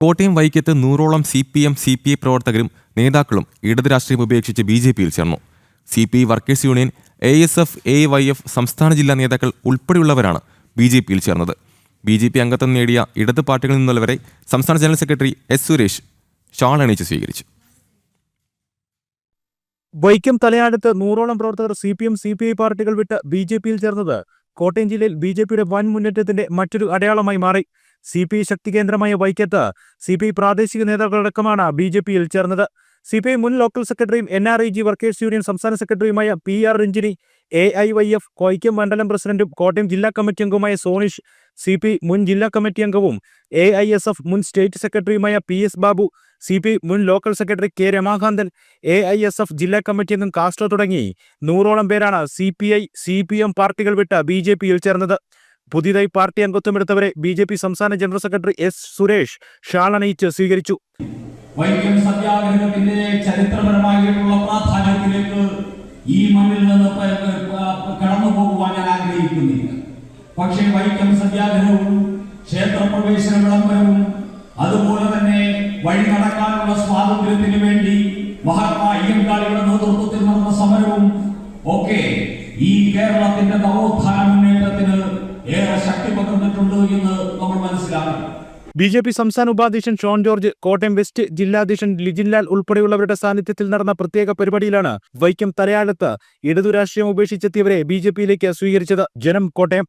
കോട്ടയം വൈക്കത്ത് 100ഓളം CPM CPI പ്രവർത്തകരും നേതാക്കളും ഇടത് രാഷ്ട്രീയം ഉപേക്ഷിച്ച് BJPയിൽ ചേർന്നു. CPI workers union, ASF, AYF സംസ്ഥാന ജില്ലാ നേതാക്കൾ ഉൾപ്പെടെയുള്ളവരാണ് BJPയിൽ ചേർന്നത്. BJP അംഗത്വം നേടിയ ഇടത് പാർട്ടികളിൽ നിന്നുള്ളവരെ സംസ്ഥാന general secretary S. Suresh shawl അണിയിച്ച് സ്വീകരിച്ചു. വൈക്കം തലയാടത്ത് 100ഓളം പ്രവർത്തകർ CPM CPI പാർട്ടികൾ വിട്ട് BJPയിൽ ചേർന്നത് കോട്ടയം ജില്ലയിൽ BJPയുടെ വൻ മുന്നേറ്റത്തിന്റെ മറ്റൊരു അടയാളമായി മാറി. CPI ശക്തി കേന്ദ്രമായ വൈക്കത്ത് CPI പ്രാദേശിക നേതാക്കളടക്കമാണ് BJPയിൽ ചേർന്നത്. CPI മുൻ ലോക്കൽ സെക്രട്ടറിയും NRIG വർക്കേഴ്സ് യൂണിയൻ സംസ്ഥാന സെക്രട്ടറിയുമായ PR രഞ്ജിനി, AIYF കോയിക്കം മണ്ഡലം പ്രസിഡന്റും കോട്ടയം ജില്ലാ കമ്മിറ്റി അംഗവുമായ സോണിഷ്, CPI മുൻ ജില്ലാ കമ്മിറ്റി അംഗവും AISF മുൻ സ്റ്റേറ്റ് സെക്രട്ടറിയുമായ PS ബാബു, CPI മുൻ local secretary K. Ramakanthan, AISF ജില്ലാ കമ്മിറ്റി അംഗം കാസ്ട്രോ തുടങ്ങി 100ഓളം പേരാണ് CPI CPM പാർട്ടികൾ വിട്ട് BJPയിൽ ചേർന്നത്. പുതിയതായി പാർട്ടി അംഗത്വമെടുത്തവരെ BJP സംസ്ഥാന general secretary S. Suresh shawl അണിയിച്ച് സ്വീകരിച്ചു. വൈക്കം സത്യാഗ്രഹത്തിന്റെ ചരിത്രപരമായിട്ടുള്ള പ്രാധാന്യത്തിലേക്ക് ഈ മണ്ണിൽ നിന്ന് കടന്നു പോകുവാൻ ഞാൻ ആഗ്രഹിക്കുന്നില്ല. പക്ഷേ വൈക്കം സത്യാഗ്രഹവും ക്ഷേത്രപ്രവേശന വിളംബരവും അതുപോലെ തന്നെ വഴി നടക്കാനുള്ള സ്വാതന്ത്ര്യത്തിന് വേണ്ടി മഹാത്മാ അയ്യങ്കാളിയുടെ നേതൃത്വത്തിൽ നടന്ന സമരവും ഒക്കെ ഈ കേരളത്തിന്റെ നവോത്ഥാന മുന്നേറ്റത്തിന് ഏറെ ശക്തി പകർന്നിട്ടുണ്ട് എന്ന് നമ്മൾ മനസ്സിലാക്കണം. BJP സംസ്ഥാന ഉപാധ്യക്ഷൻ ഷോൺ ജോർജ്, കോട്ടയം വെസ്റ്റ് ജില്ലാധ്യക്ഷൻ ലിജിൻലാൽ ഉൾപ്പെടെയുള്ളവരുടെ സാന്നിധ്യത്തിൽ നടന്ന പ്രത്യേക പരിപാടിയിലാണ് വൈക്കം തലയാടത്ത് ഇടതു രാഷ്ട്രീയം ഉപേക്ഷിച്ചെത്തിയവരെ BJPയിലേക്ക് സ്വീകരിച്ചത്. ജനം, കോട്ടയം.